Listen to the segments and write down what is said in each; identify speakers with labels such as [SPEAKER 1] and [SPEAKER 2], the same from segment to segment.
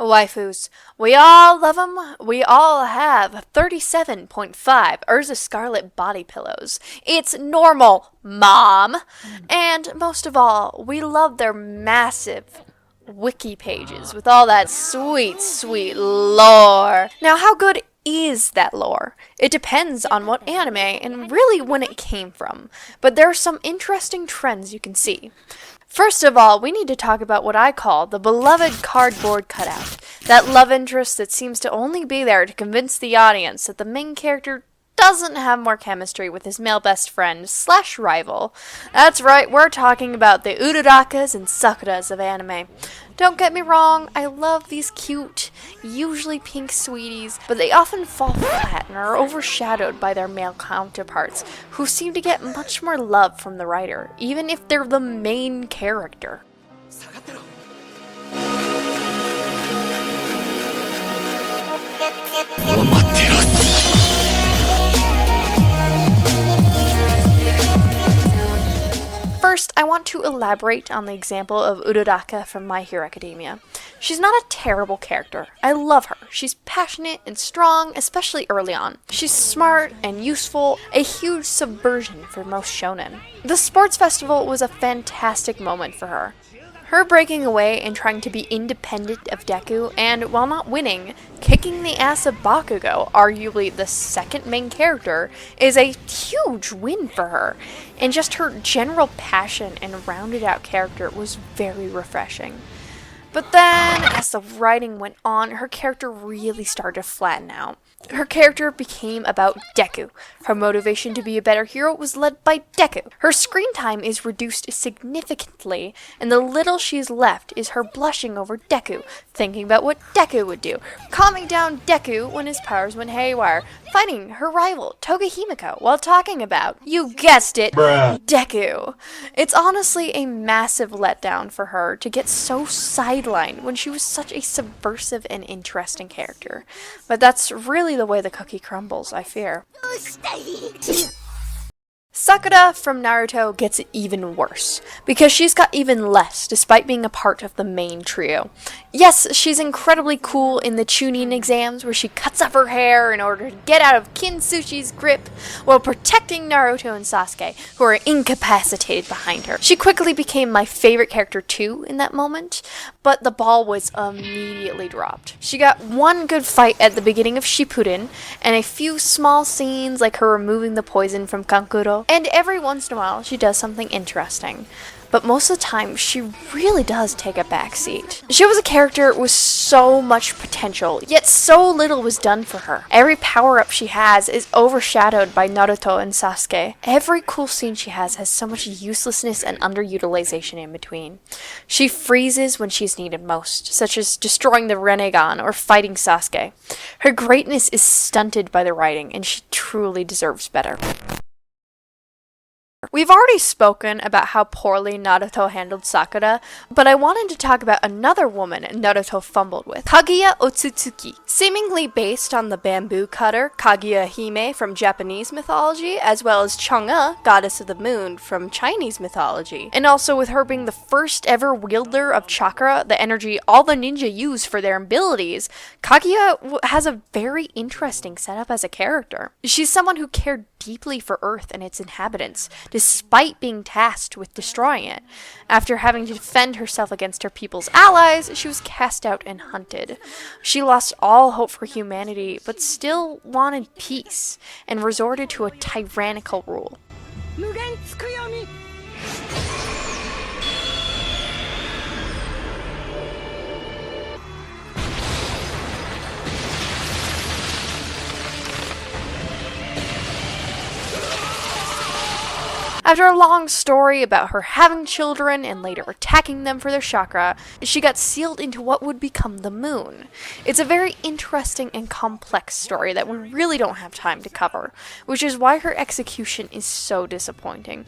[SPEAKER 1] Waifus. We all love them. We all have 37.5 Urza Scarlet body pillows. It's normal, Mom. And most of all, we love their massive wiki pages with all that sweet, sweet lore. Now, how good is that lore? It depends on what anime and really when it came from. But there are some interesting trends you can see. First of all, we need to talk about what I call the beloved cardboard cutout. That love interest that seems to only be there to convince the audience that the main character doesn't have more chemistry with his male best friend / rival. That's right, we're talking about the Urarakas and Sakuras of anime. Don't get me wrong, I love these cute, usually pink sweeties, but they often fall flat and are overshadowed by their male counterparts, who seem to get much more love from the writer, even if they're the main character. First, I want to elaborate on the example of Uraraka from My Hero Academia. She's not a terrible character. I love her. She's passionate and strong, especially early on. She's smart and useful, a huge subversion for most shonen. The sports festival was a fantastic moment for her. Her breaking away and trying to be independent of Deku, and while not winning, kicking the ass of Bakugo, arguably the second main character, is a huge win for her. And just her general passion and rounded out character was very refreshing. But then, as the writing went on, her character really started to flatten out. Her character became about Deku. Her motivation to be a better hero was led by Deku. Her screen time is reduced significantly, and the little she's left is her blushing over Deku, thinking about what Deku would do, calming down Deku when his powers went haywire, fighting her rival, Togahimiko, while talking about, you guessed it, Deku. It's honestly a massive letdown for her to get so sidelined when she was such a subversive and interesting character. But that's really the way the cookie crumbles, I fear. Sakura from Naruto gets it even worse, because she's got even less despite being a part of the main trio. Yes, she's incredibly cool in the Chunin exams where she cuts off her hair in order to get out of Kintsushi's grip while protecting Naruto and Sasuke, who are incapacitated behind her. She quickly became my favorite character too in that moment, but the ball was immediately dropped. She got one good fight at the beginning of Shippuden, and a few small scenes like her removing the poison from Kankuro, and every once in a while she does something interesting. But most of the time, she really does take a backseat. She was a character with so much potential, yet so little was done for her. Every power-up she has is overshadowed by Naruto and Sasuke. Every cool scene she has so much uselessness and underutilization in between. She freezes when she's needed most, such as destroying the Rinnegan or fighting Sasuke. Her greatness is stunted by the writing, and she truly deserves better. We've already spoken about how poorly Naruto handled Sakura, but I wanted to talk about another woman Naruto fumbled with, Kaguya Otsutsuki. Seemingly based on the bamboo cutter Kaguya Hime from Japanese mythology, as well as Chang'e, goddess of the moon, from Chinese mythology. And also with her being the first ever wielder of chakra, the energy all the ninja use for their abilities, Kaguya has a very interesting setup as a character. She's someone who cared deeply for Earth and its inhabitants, despite being tasked with destroying it. After having to defend herself against her people's allies, she was cast out and hunted. She lost all hope for humanity, but still wanted peace, and resorted to a tyrannical rule. After a long story about her having children and later attacking them for their chakra, she got sealed into what would become the moon. It's a very interesting and complex story that we really don't have time to cover, which is why her execution is so disappointing.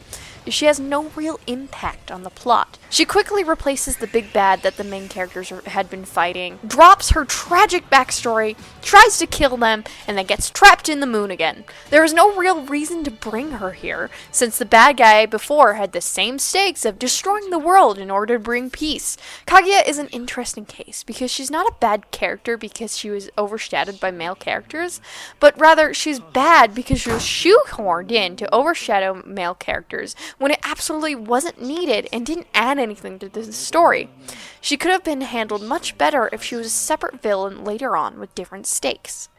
[SPEAKER 1] She has no real impact on the plot. She quickly replaces the big bad that the main characters had been fighting, drops her tragic backstory, tries to kill them, and then gets trapped in the moon again. There is no real reason to bring her here, since the bad bad guy before had the same stakes of destroying the world in order to bring peace. Kaguya is an interesting case because she's not a bad character because she was overshadowed by male characters, but rather she's bad because she was shoehorned in to overshadow male characters when it absolutely wasn't needed and didn't add anything to the story. She could have been handled much better if she was a separate villain later on with different stakes.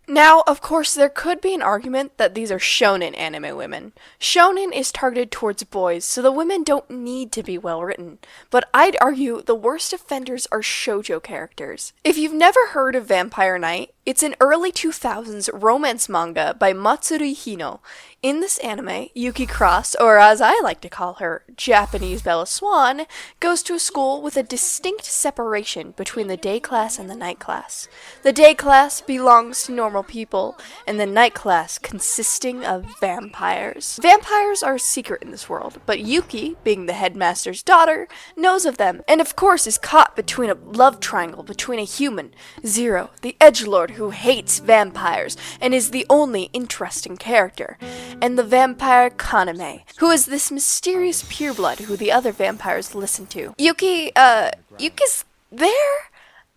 [SPEAKER 1] Now, of course, there could be an argument that these are shonen anime women. Shonen is targeted towards boys, so the women don't need to be well written. But I'd argue the worst offenders are shoujo characters. If you've never heard of Vampire Knight, it's an early 2000s romance manga by Matsuri Hino. In this anime, Yuki Cross, or as I like to call her, Japanese Bella Swan, goes to a school with a distinct separation between the day class and the night class. The day class belongs to normal people, and the night class consisting of vampires. Vampires are a secret in this world, but Yuki, being the headmaster's daughter, knows of them, and of course is caught between a love triangle between a human, Zero, the edgelord who hates vampires and is the only interesting character, and the vampire Kaname, who is this mysterious pureblood who the other vampires listen to. Yuki's there?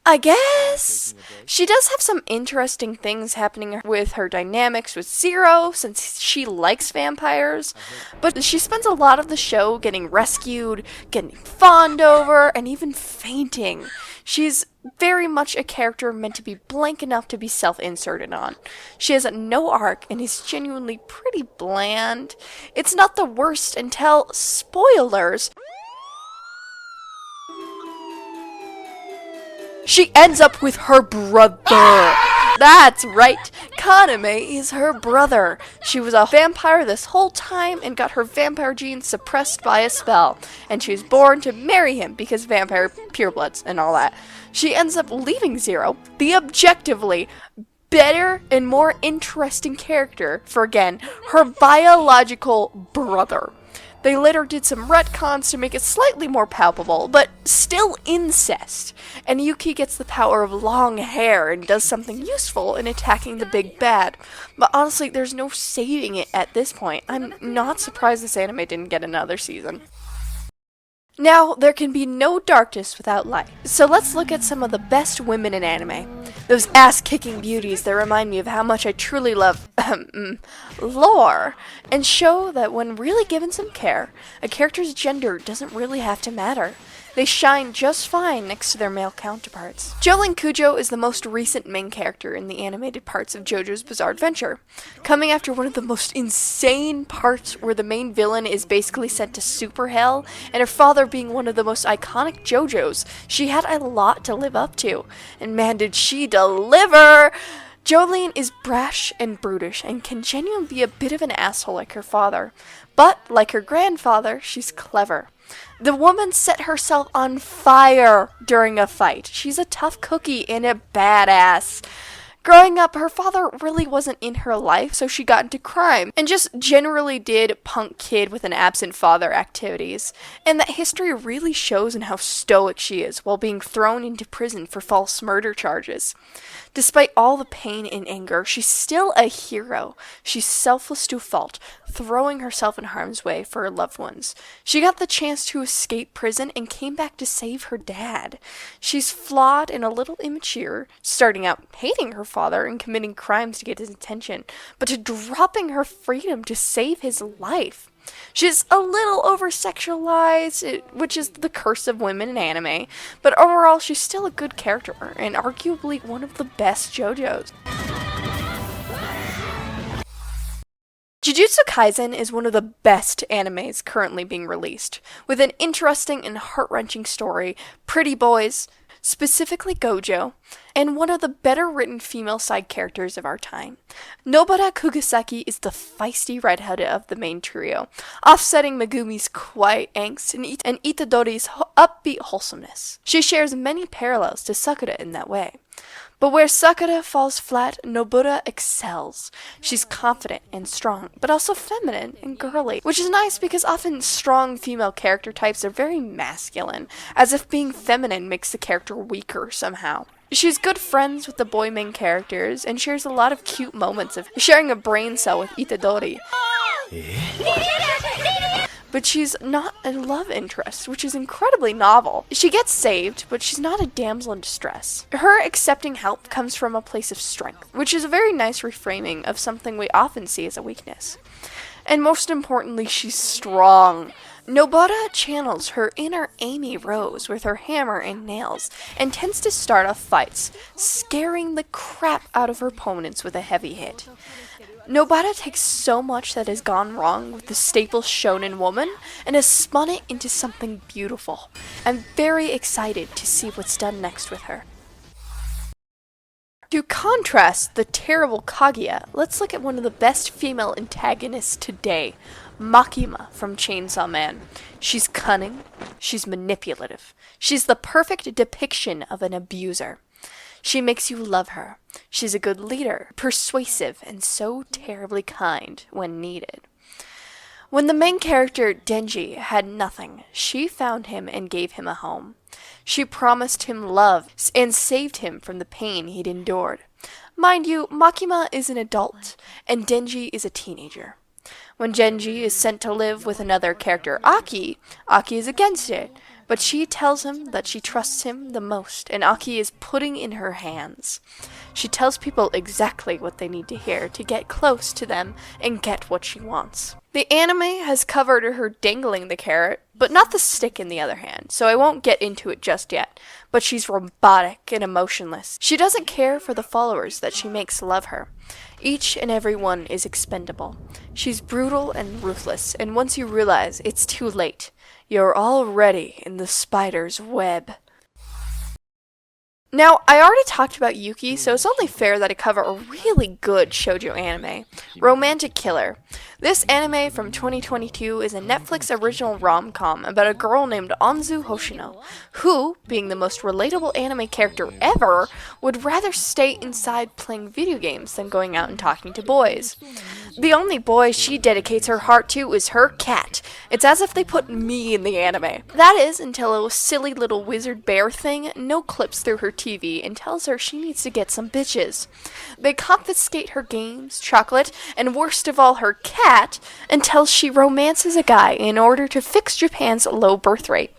[SPEAKER 1] I guess? She does have some interesting things happening with her dynamics with Zero, since she likes vampires, but she spends a lot of the show getting rescued, getting fawned over, and even fainting. She's very much a character meant to be blank enough to be self-inserted on. She has no arc and is genuinely pretty bland. It's not the worst until, spoilers, she ends up with her brother. That's right, Kaname is her brother. She was a vampire this whole time and got her vampire genes suppressed by a spell, and she was born to marry him because vampire purebloods and all that. She ends up leaving Zero, the objectively better and more interesting character, for again, her biological brother. They later did some retcons to make it slightly more palpable, but still incest. And Yuki gets the power of long hair and does something useful in attacking the big bad. But honestly, there's no saving it at this point. I'm not surprised this anime didn't get another season. Now, there can be no darkness without light. So let's look at some of the best women in anime. Those ass-kicking beauties that remind me of how much I truly love, lore, and show that when really given some care, a character's gender doesn't really have to matter. They shine just fine next to their male counterparts. Jolyne Kujo is the most recent main character in the animated parts of JoJo's Bizarre Adventure, coming after one of the most insane parts where the main villain is basically sent to super hell, and her father being one of the most iconic JoJos. She had a lot to live up to, and man did she deliver! Jolyne is brash and brutish and can genuinely be a bit of an asshole like her father, but like her grandfather, she's clever. The woman set herself on fire during a fight. She's a tough cookie and a badass. Growing up, her father really wasn't in her life, so she got into crime and just generally did punk kid with an absent father activities. And that history really shows in how stoic she is while being thrown into prison for false murder charges. Despite all the pain and anger, she's still a hero. She's selfless to a fault, throwing herself in harm's way for her loved ones. She got the chance to escape prison and came back to save her dad. She's flawed and a little immature, starting out hating her father and committing crimes to get his attention, but to dropping her freedom to save his life. She's a little over-sexualized, which is the curse of women in anime, but overall she's still a good character, and arguably one of the best JoJos. Jujutsu Kaisen is one of the best animes currently being released, with an interesting and heart-wrenching story, pretty boys, specifically Gojo, and one of the better written female side characters of our time. Nobara Kugisaki is the feisty redhead of the main trio, offsetting Megumi's quiet angst and Itadori's upbeat wholesomeness. She shares many parallels to Sakura in that way. But where Sakura falls flat, Nobara excels. She's confident and strong, but also feminine and girly, which is nice because often strong female character types are very masculine, as if being feminine makes the character weaker somehow. She's good friends with the boy main characters and shares a lot of cute moments of sharing a brain cell with Itadori. But she's not a love interest, which is incredibly novel. She gets saved, but she's not a damsel in distress. Her accepting help comes from a place of strength, which is a very nice reframing of something we often see as a weakness. And most importantly, she's strong. Nobara channels her inner Amy Rose with her hammer and nails, and tends to start off fights, scaring the crap out of her opponents with a heavy hit. Nobara takes so much that has gone wrong with the staple shonen woman and has spun it into something beautiful. I'm very excited to see what's done next with her. To contrast the terrible Kaguya, let's look at one of the best female antagonists today, Makima from Chainsaw Man. She's cunning, she's manipulative, she's the perfect depiction of an abuser. She makes you love her. She's a good leader, persuasive, and so terribly kind when needed. When the main character, Denji, had nothing, she found him and gave him a home. She promised him love and saved him from the pain he'd endured. Mind you, Makima is an adult, and Denji is a teenager. When Denji is sent to live with another character, Aki is against it. But she tells him that she trusts him the most, and Aki is putting in her hands. She tells people exactly what they need to hear to get close to them and get what she wants. The anime has covered her dangling the carrot, but not the stick in the other hand, so I won't get into it just yet. But she's robotic and emotionless. She doesn't care for the followers that she makes love her. Each and every one is expendable. She's brutal and ruthless, and once you realize it's too late, you're already in the spider's web. Now, I already talked about Yuki, so it's only fair that I cover a really good shoujo anime, Romantic Killer. This anime from 2022 is a Netflix original rom-com about a girl named Anzu Hoshino, who, being the most relatable anime character ever, would rather stay inside playing video games than going out and talking to boys. The only boy she dedicates her heart to is her cat. It's as if they put me in the anime. That is, until a silly little wizard bear thing no clips through her TV and tells her she needs to get some bitches. They confiscate her games, chocolate, and worst of all her cat until she romances a guy in order to fix Japan's low birth rate.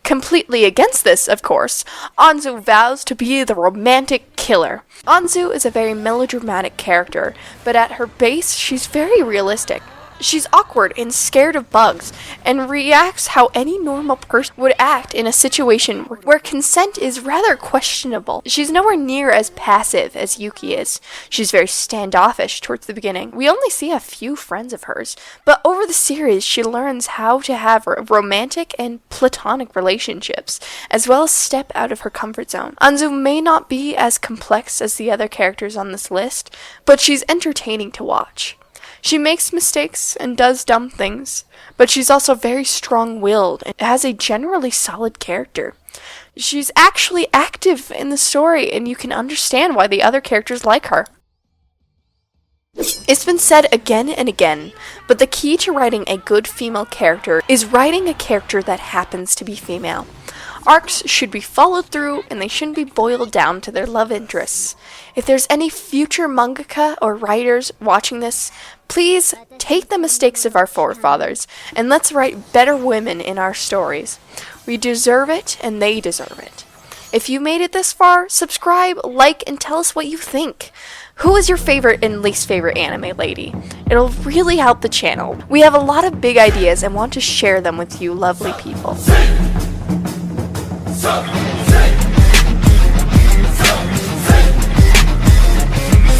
[SPEAKER 1] Completely against this, of course, Anzu vows to be the romantic killer. Anzu is a very melodramatic character, but at her base, she's very realistic. She's awkward and scared of bugs, and reacts how any normal person would act in a situation where consent is rather questionable. She's nowhere near as passive as Yuki is. She's very standoffish towards the beginning. We only see a few friends of hers, but over the series she learns how to have romantic and platonic relationships, as well as step out of her comfort zone. Anzu may not be as complex as the other characters on this list, but she's entertaining to watch. She makes mistakes and does dumb things, but she's also very strong-willed and has a generally solid character. She's actually active in the story, and you can understand why the other characters like her. It's been said again and again, but the key to writing a good female character is writing a character that happens to be female. Arcs should be followed through, and they shouldn't be boiled down to their love interests. If there's any future mangaka or writers watching this, please take the mistakes of our forefathers, and let's write better women in our stories. We deserve it, and they deserve it. If you made it this far, subscribe, like, and tell us what you think. Who is your favorite and least favorite anime lady? It'll really help the channel. We have a lot of big ideas and want to share them with you lovely people.